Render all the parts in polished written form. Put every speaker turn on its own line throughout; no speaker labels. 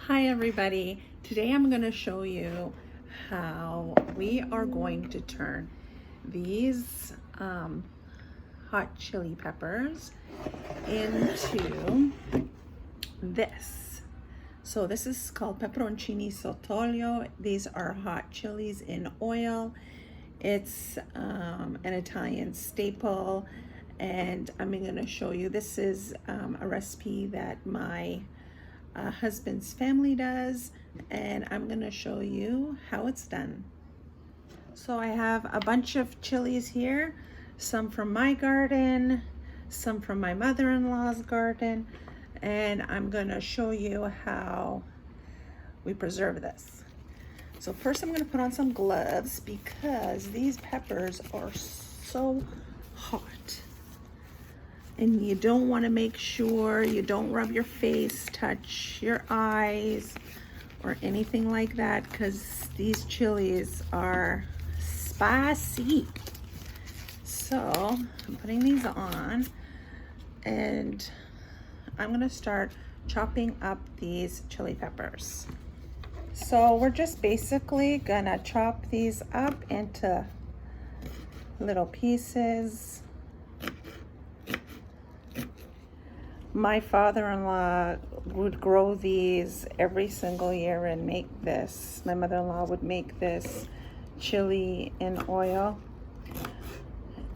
Hi everybody, today I'm going to show you how we are going to turn these hot chili peppers into this. So this is called peperoncini sott'olio. These are hot chilies in oil. It's an Italian staple, and I'm going to show you. This is a recipe that my husband's family does, and I'm going to show you how it's done. So I have a bunch of chilies here, some from my garden, some from my mother-in-law's garden, and I'm going to show you how we preserve this. So first I'm going to put on some gloves because these peppers are so hot. And you don't want to make sure you don't rub your face, touch your eyes, or anything like that, because these chilies are spicy. So I'm putting these on, and I'm going to start chopping up these chili peppers. So we're just basically going to chop these up into little pieces. My father-in-law would grow these every single year and make this. My mother-in-law would make this chili in oil.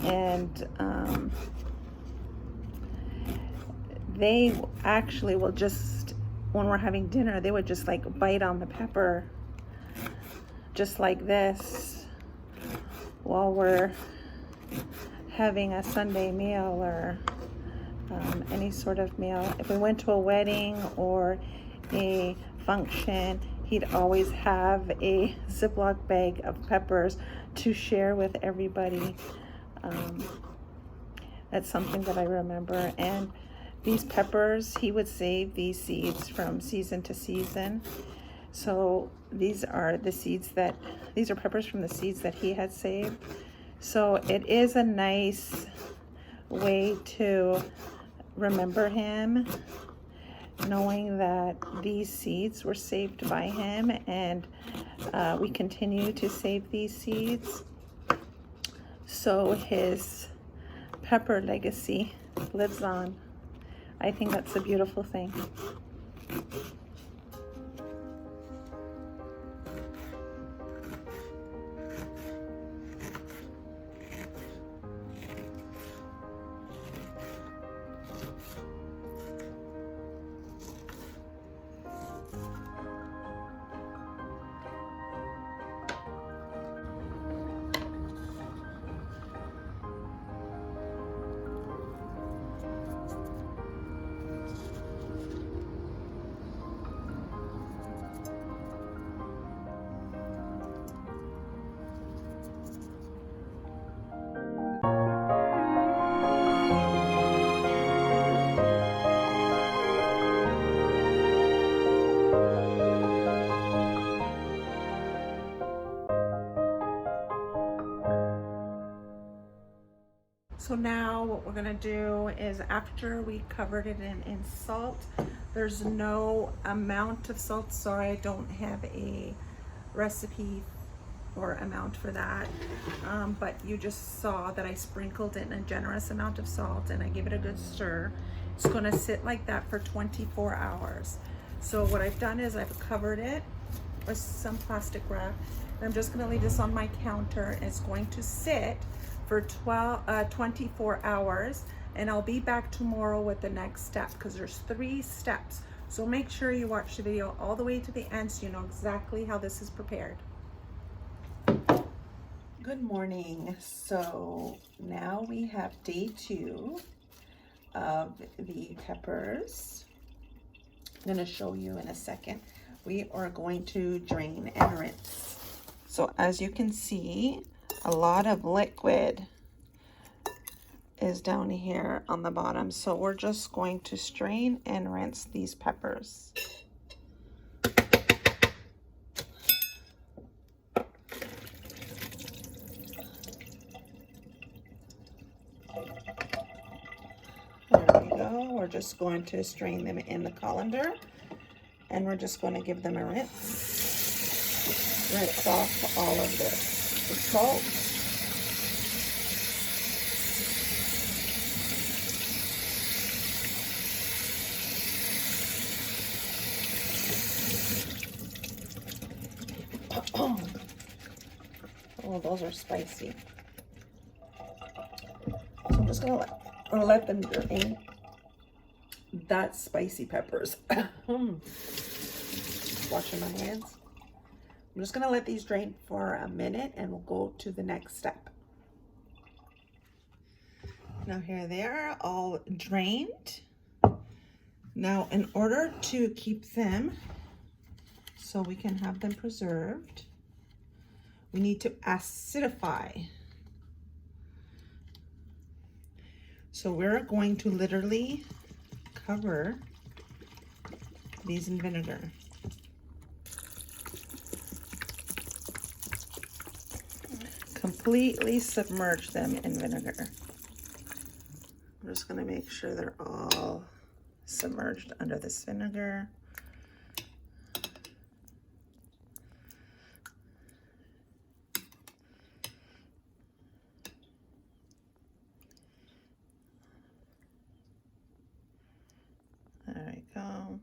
And they actually will just, when we're having dinner, they would just like bite on the pepper just like this while we're having a Sunday meal or any sort of meal. If we went to a wedding or a function, he'd always have a Ziploc bag of peppers to share with everybody. That's something that I remember. And these peppers, he would save these seeds from season to season. So these are the seeds that, these are peppers from the seeds that he had saved. So it is a nice way to remember him, knowing that these seeds were saved by him, and we continue to save these seeds. So his pepper legacy lives on. I think that's a beautiful thing. So now what we're gonna do is, after we covered it in salt, there's no amount of salt. Sorry, I don't have a recipe or amount for that. But you just saw that I sprinkled in a generous amount of salt and I give it a good stir. It's gonna sit like that for 24 hours. So what I've done is I've covered it with some plastic wrap. And I'm just gonna leave this on my counter. It's going to sit for 24 hours, and I'll be back tomorrow with the next step, because there's 3 steps. So make sure you watch the video all the way to the end so you know exactly how this is prepared. Good morning. So now we have day 2 of the peppers. I'm going to show you in a second. We are going to drain and rinse. So as you can see, a lot of liquid is down here on the bottom. So we're just going to strain and rinse these peppers. There we go. We're just going to strain them in the colander. And we're just going to give them a rinse. Rinse off all of the salt. Oh, those are spicy. So I'm just gonna let them drain. That's spicy peppers. Washing my hands. I'm just gonna let these drain for a minute and we'll go to the next step. Now here they are, all drained. Now in order to keep them so we can have them preserved, we need to acidify. So we're going to literally cover these in vinegar. Completely submerge them in vinegar. I'm just going to make sure they're all submerged under this vinegar. There we go.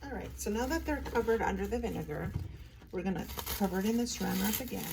All right, so now that they're covered under the vinegar, we're gonna cover it in this Saran Wrap again.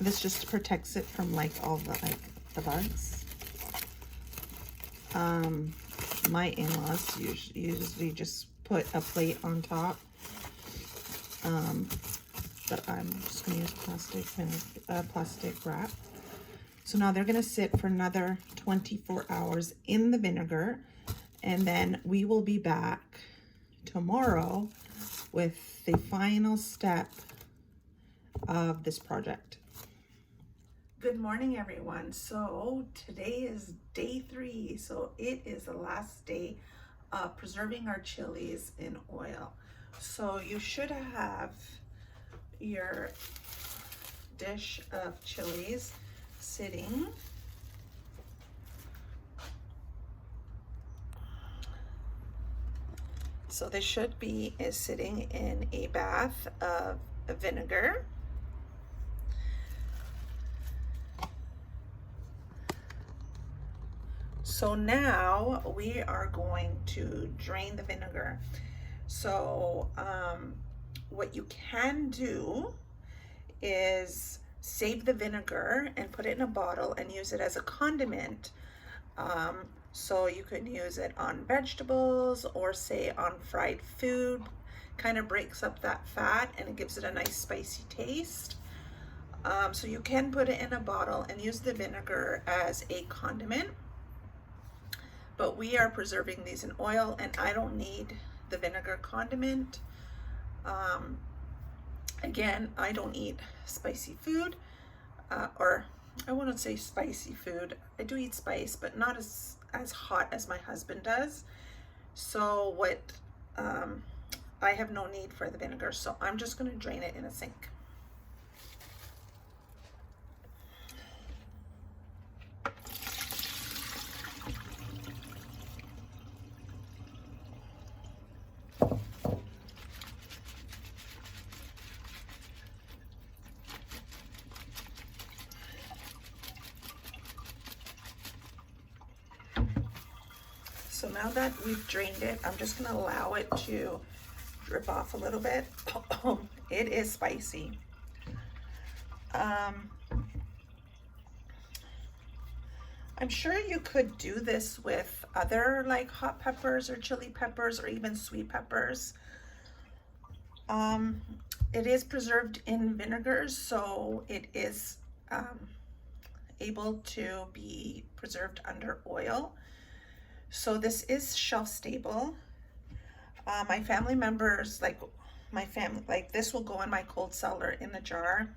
This just protects it from like all the bugs. My in-laws usually just put a plate on top. But I'm just gonna use plastic wrap. So now they're gonna sit for another 24 hours in the vinegar, and then we will be back tomorrow with the final step of this project. Good morning, everyone. So today is day 3. So it is the last day of preserving our chilies in oil. So you should have your dish of chilies sitting. So this should be sitting in a bath of vinegar. So now we are going to drain the vinegar. So what you can do is save the vinegar and put it in a bottle and use it as a condiment. So you can use it on vegetables or say on fried food. Kind of breaks up that fat and it gives it a nice spicy taste. So you can put it in a bottle and use the vinegar as a condiment. But we are preserving these in oil and I don't need the vinegar condiment. Again, I don't eat spicy food, or I wouldn't say spicy food. I do eat spice, but not as hot as my husband does. So what, I have no need for the vinegar, so I'm just going to drain it in a sink. So now that we've drained it, I'm just going to allow it to drip off a little bit. It is spicy. I'm sure you could do this with other like hot peppers or chili peppers or even sweet peppers. It is preserved in vinegar, so it is able to be preserved under oil. So this is shelf stable. My family members, like this will go in my cold cellar in the jar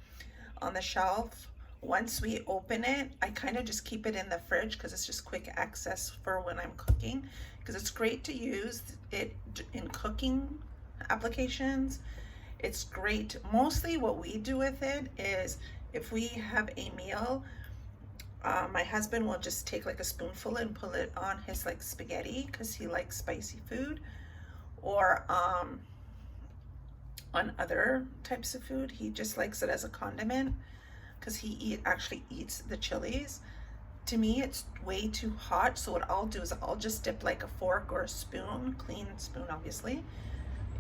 on the shelf. Once we open it, I kind of just keep it in the fridge because it's just quick access for when I'm cooking, because it's great to use it in cooking applications. It's great. Mostly what we do with it is if we have a meal my husband will just take like a spoonful and put it on his like spaghetti because he likes spicy food, or on other types of food. He just likes it as a condiment because he actually eats the chilies. To me, it's way too hot, so what I'll do is I'll just dip like a fork or a spoon, clean spoon obviously,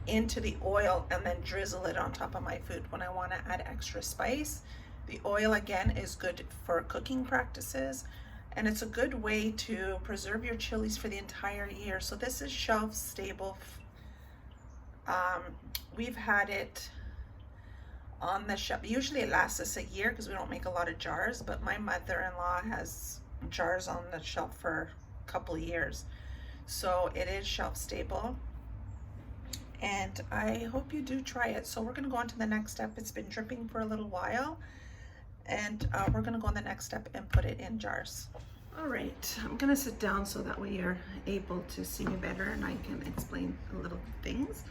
into the oil and then drizzle it on top of my food when I want to add extra spice. The oil, again, is good for cooking practices, and it's a good way to preserve your chilies for the entire year. So this is shelf stable. We've had it on the shelf. Usually it lasts us a year because we don't make a lot of jars, but my mother-in-law has jars on the shelf for a couple of years. So it is shelf stable, and I hope you do try it. So we're going to go on to the next step. It's been dripping for a little while, and we're going to go on the next step and put it in jars. All right, I'm going to sit down so that way you're able to see me better and I can explain a little things.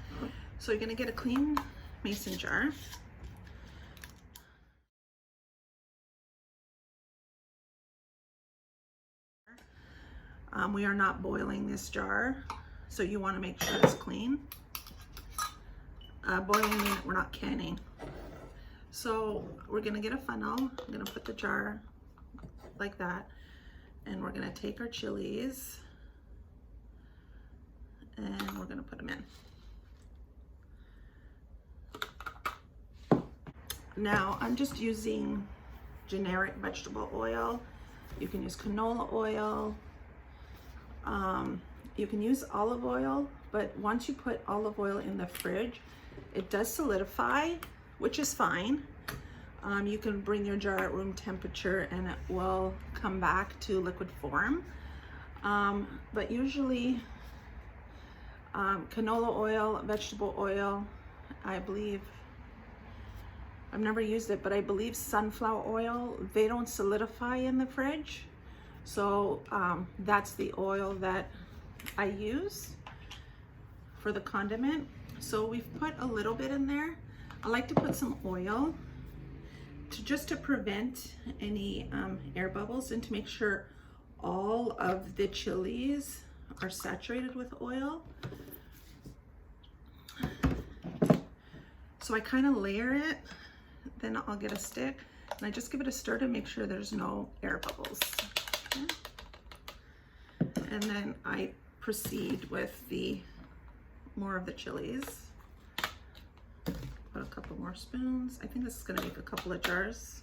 So you're going to get a clean mason jar. We are not boiling this jar, so you want to make sure it's clean. Boiling means we're not canning. So we're going to get a funnel. I'm going to put the jar like that, and we're going to take our chilies and we're going to put them in. Now I'm just using generic vegetable oil. You can use canola oil. You can use olive oil, but once you put olive oil in the fridge, it does solidify, which is fine. You can bring your jar at room temperature and it will come back to liquid form. But usually canola oil, vegetable oil, I believe, I've never used it, but I believe sunflower oil, they don't solidify in the fridge. So that's the oil that I use for the condiment. So we've put a little bit in there. I like to put some oil just to prevent any air bubbles and to make sure all of the chilies are saturated with oil. So I kind of layer it, then I'll get a stick and I just give it a stir to make sure there's no air bubbles. Okay. And then I proceed with more of the chilies. Put a couple more spoons. I think this is gonna make a couple of jars.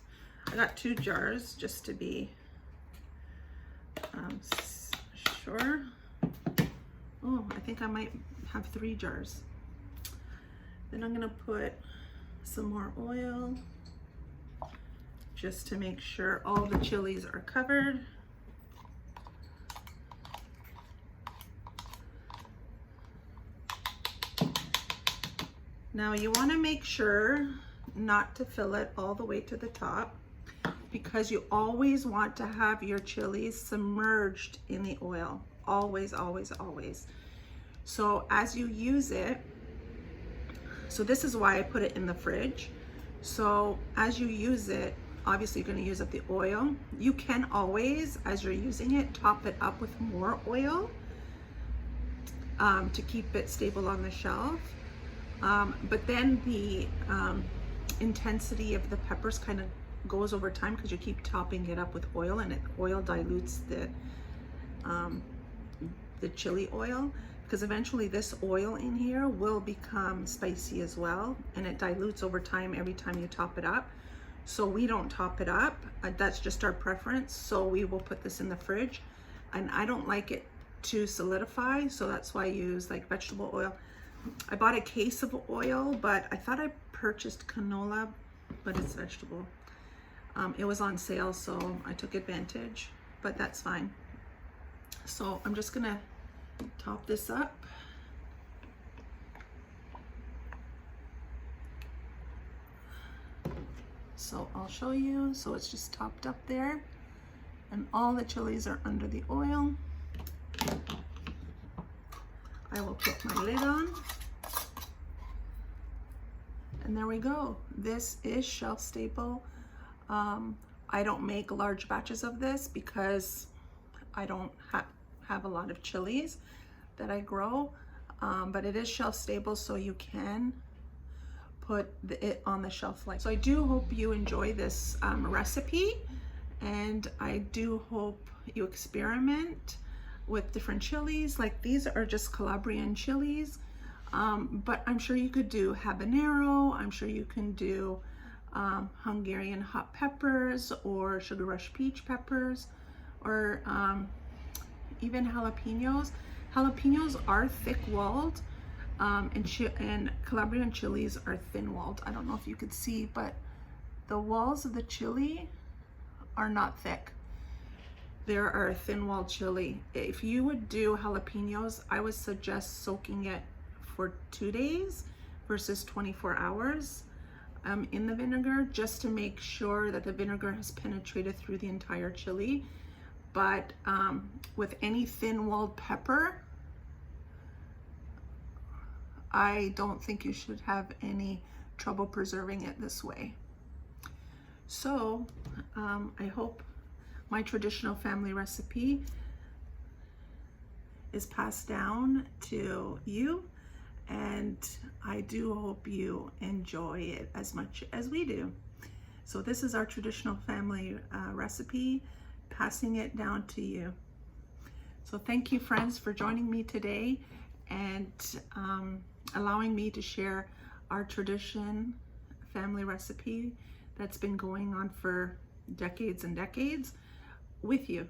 I got 2 jars just to be sure. Oh, I think I might have 3 jars. Then I'm gonna put some more oil just to make sure all the chilies are covered. Now you want to make sure not to fill it all the way to the top, because you always want to have your chilies submerged in the oil. Always, always, always. So as you use it, so this is why I put it in the fridge. So as you use it, obviously you're going to use up the oil. You can always, as you're using it, top it up with more oil to keep it stable on the shelf. But then the intensity of the peppers kind of goes over time because you keep topping it up with oil, and oil dilutes the chili oil, because eventually this oil in here will become spicy as well, and it dilutes over time every time you top it up. So we don't top it up. That's just our preference. So we will put this in the fridge, and I don't like it to solidify, so that's why I use like vegetable oil. I bought a case of oil, but I thought I purchased canola, but it's vegetable. It was on sale, so I took advantage, but that's fine. So I'm just gonna top this up. So I'll show you. So it's just topped up there, and all the chilies are under the oil. I will put my lid on, and there we go. This is shelf stable I don't make large batches of this because I don't have a lot of chilies that I grow, but it is shelf stable, so you can put it on the shelf like. So I do hope you enjoy this recipe, and I do hope you experiment with different chilies. Like these are just Calabrian chilies, but I'm sure you could do habanero. I'm sure you can do Hungarian hot peppers or sugar rush peach peppers, or even jalapenos. Jalapenos are thick-walled, and Calabrian chilies are thin-walled. I don't know if you could see, but the walls of the chili are not thick. There are thin-walled chili. If you would do jalapenos, I would suggest soaking it for 2 days versus 24 hours in the vinegar, just to make sure that the vinegar has penetrated through the entire chili. But with any thin-walled pepper, I don't think you should have any trouble preserving it this way. So I hope my traditional family recipe is passed down to you, and I do hope you enjoy it as much as we do. So this is our traditional family recipe, passing it down to you. So thank you, friends, for joining me today and allowing me to share our tradition family recipe that's been going on for decades and decades with you.